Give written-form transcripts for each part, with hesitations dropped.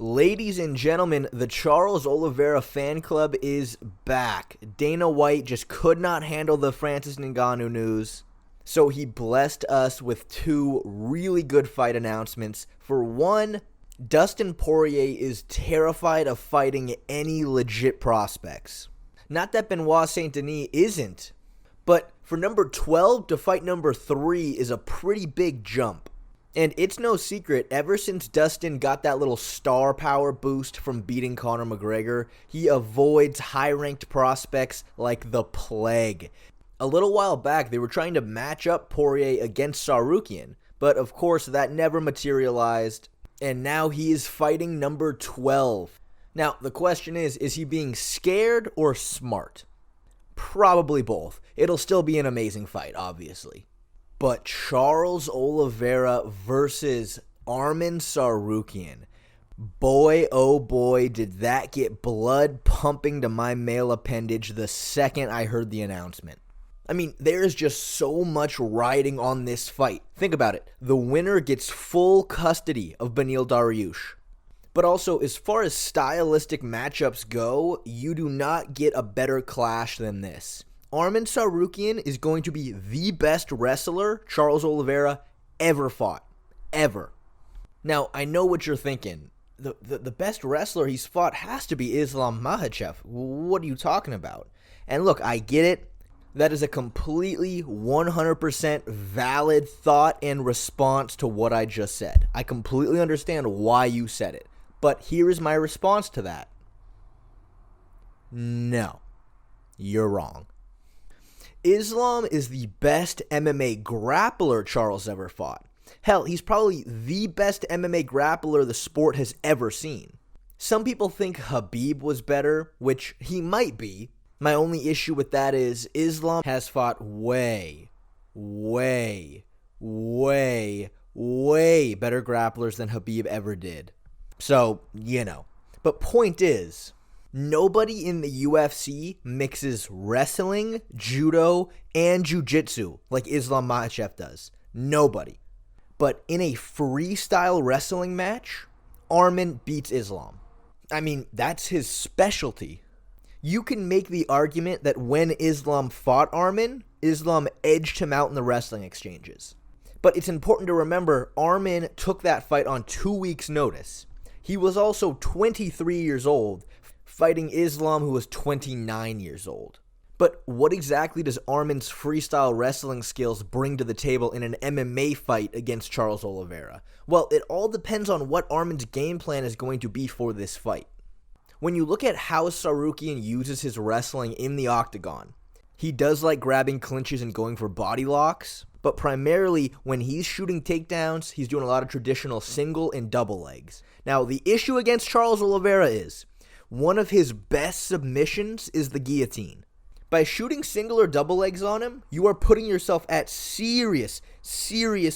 Ladies and gentlemen, the Charles Olivera fan club is back. Dana White just could not handle the Francis Ngannou news, so he blessed us with two really good fight announcements. For one, Dustin Poirier is terrified of fighting any legit prospects. Not that Benoit Saint-Denis isn't, but for number 12 to fight number 3 is a pretty big jump. And it's no secret, ever since Dustin got that little star power boost from beating Conor McGregor, he avoids high-ranked prospects like the plague. A little while back, they were trying to match up Poirier against Tsarukyan, but of course that never materialized, and now he is fighting number 12. Now, the question is he being scared or smart? Probably both. It'll still be an amazing fight, obviously. But Charles Olivera versus Arman Tsarukyan. Boy, oh boy, did that get blood pumping to my male appendage the second I heard the announcement. I mean, there is just so much riding on this fight. Think about it. The winner gets full custody of Beneil Dariush. But also, as far as stylistic matchups go, you do not get a better clash than this. Arman Tsarukyan is going to be the best wrestler Charles Olivera ever fought. Ever. Now, I know what you're thinking. The best wrestler he's fought has to be Islam Makhachev. What are you talking about? And look, I get it. That is a completely 100% valid thought and response to what I just said. I completely understand why you said it. But here is my response to that. No. You're wrong. Islam is the best MMA grappler Charles ever fought. Hell, he's probably the best MMA grappler the sport has ever seen. Some people think Khabib was better, which he might be. My only issue with that is Islam has fought way better grapplers than Khabib ever did. So, But point is, nobody in the UFC mixes wrestling, judo, and jiu-jitsu like Islam Makhachev does. Nobody. But in a freestyle wrestling match, Arman beats Islam. I mean, that's his specialty. You can make the argument that when Islam fought Arman, Islam edged him out in the wrestling exchanges. But it's important to remember, Arman took that fight on 2 weeks' notice. He was also 23 years old, fighting Islam, who was 29 years old. But what exactly does Arman's freestyle wrestling skills bring to the table in an MMA fight against Charles Olivera? Well, it all depends on what Arman's game plan is going to be for this fight. When you look at how Tsarukyan uses his wrestling in the octagon, he does like grabbing clinches and going for body locks, but primarily when he's shooting takedowns, he's doing a lot of traditional single and double legs. Now, the issue against Charles Olivera is, one of his best submissions is the guillotine. By shooting single or double legs on him, you are putting yourself at serious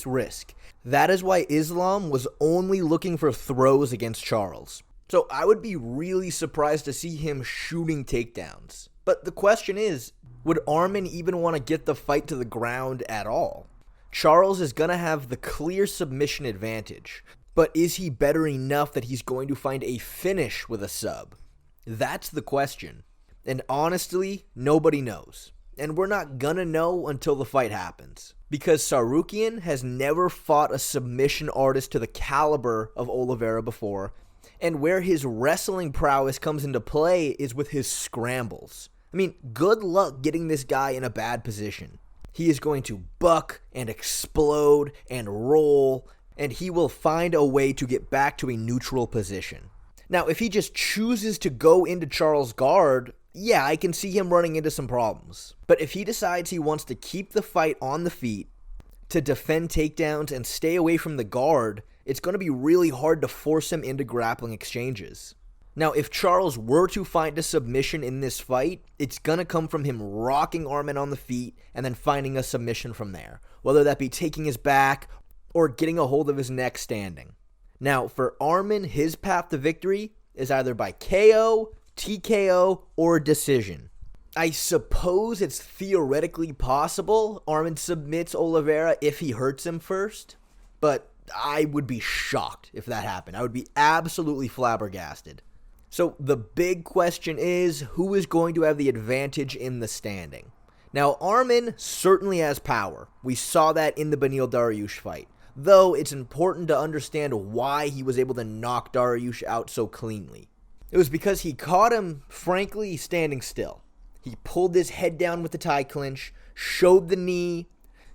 risk. That is why Islam was only looking for throws against Charles. So I would be really surprised to see him shooting takedowns. But the question is, would Arman even want to get the fight to the ground at all? Charles is going to have the clear submission advantage. But is he better enough that he's going to find a finish with a sub? That's the question. And honestly, nobody knows. And we're not gonna know until the fight happens. Because Tsarukyan has never fought a submission artist to the caliber of Olivera before. And where his wrestling prowess comes into play is with his scrambles. I mean, good luck getting this guy in a bad position. He is going to buck and explode and roll, and he will find a way to get back to a neutral position. Now, if he just chooses to go into Charles' guard, yeah, I can see him running into some problems. But if he decides he wants to keep the fight on the feet, to defend takedowns and stay away from the guard, it's going to be really hard to force him into grappling exchanges. Now, if Charles were to find a submission in this fight, it's going to come from him rocking Arman on the feet and then finding a submission from there, whether that be taking his back or getting a hold of his neck standing. Now, for Arman, his path to victory is either by KO, TKO, or decision. I suppose it's theoretically possible Arman submits Olivera if he hurts him first, but I would be shocked if that happened. I would be absolutely flabbergasted. So the big question is, who is going to have the advantage in the standing? Now, Arman certainly has power. We saw that in the Beneil Dariush fight. Though it's important to understand why he was able to knock Dariush out so cleanly. It was because he caught him, frankly, standing still. He pulled his head down with the tie clinch, showed the knee.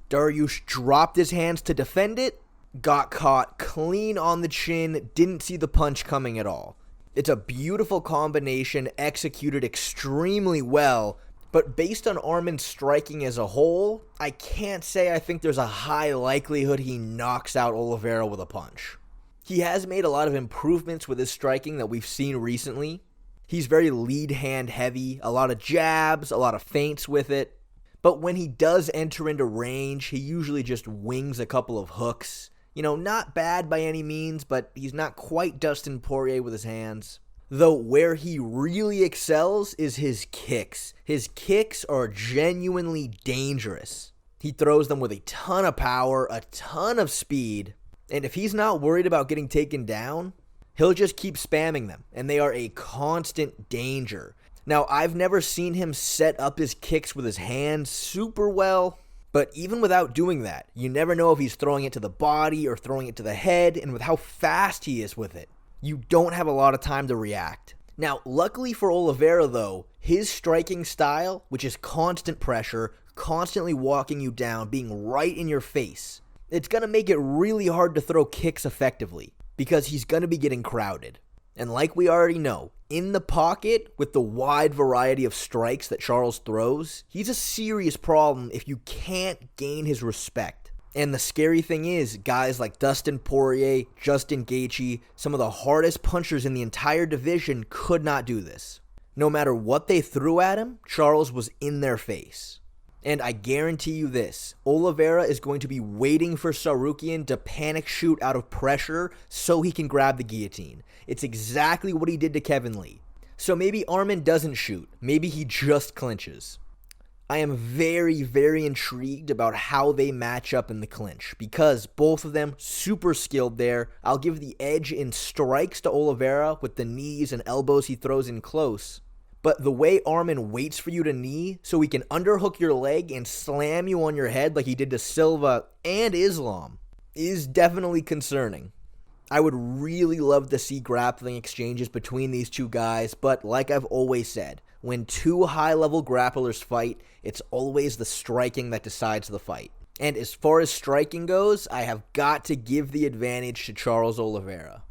Dariush dropped his hands to defend it, got caught clean on the chin, didn't see the punch coming at all. It's a beautiful combination, executed extremely well, but based on Arman's striking as a whole, I can't say I think there's a high likelihood he knocks out Olivera with a punch. He has made a lot of improvements with his striking that we've seen recently. He's very lead hand heavy, a lot of jabs, a lot of feints with it. But when he does enter into range, he usually just wings a couple of hooks. Not bad by any means, but he's not quite Dustin Poirier with his hands. Though where he really excels is his kicks. His kicks are genuinely dangerous. He throws them with a ton of power, a ton of speed, and if he's not worried about getting taken down, he'll just keep spamming them, and they are a constant danger. Now, I've never seen him set up his kicks with his hands super well, but even without doing that, you never know if he's throwing it to the body or throwing it to the head, and with how fast he is with it, you don't have a lot of time to react. Now, luckily for Olivera, though, his striking style, which is constant pressure, constantly walking you down, being right in your face, it's going to make it really hard to throw kicks effectively, because he's going to be getting crowded. And like we already know, in the pocket, with the wide variety of strikes that Charles throws, he's a serious problem if you can't gain his respect. And the scary thing is, guys like Dustin Poirier, Justin Gaethje, some of the hardest punchers in the entire division could not do this. No matter what they threw at him, Charles was in their face. And I guarantee you this, Olivera is going to be waiting for Tsarukyan to panic shoot out of pressure so he can grab the guillotine. It's exactly what he did to Kevin Lee. So maybe Arman doesn't shoot. Maybe he just clinches. I am very, very intrigued about how they match up in the clinch because both of them super skilled there. I'll give the edge in strikes to Olivera with the knees and elbows he throws in close. But the way Arman waits for you to knee so he can underhook your leg and slam you on your head like he did to Silva and Islam is definitely concerning. I would really love to see grappling exchanges between these two guys, but like I've always said, when two high-level grapplers fight, it's always the striking that decides the fight. And as far as striking goes, I have got to give the advantage to Charles Olivera.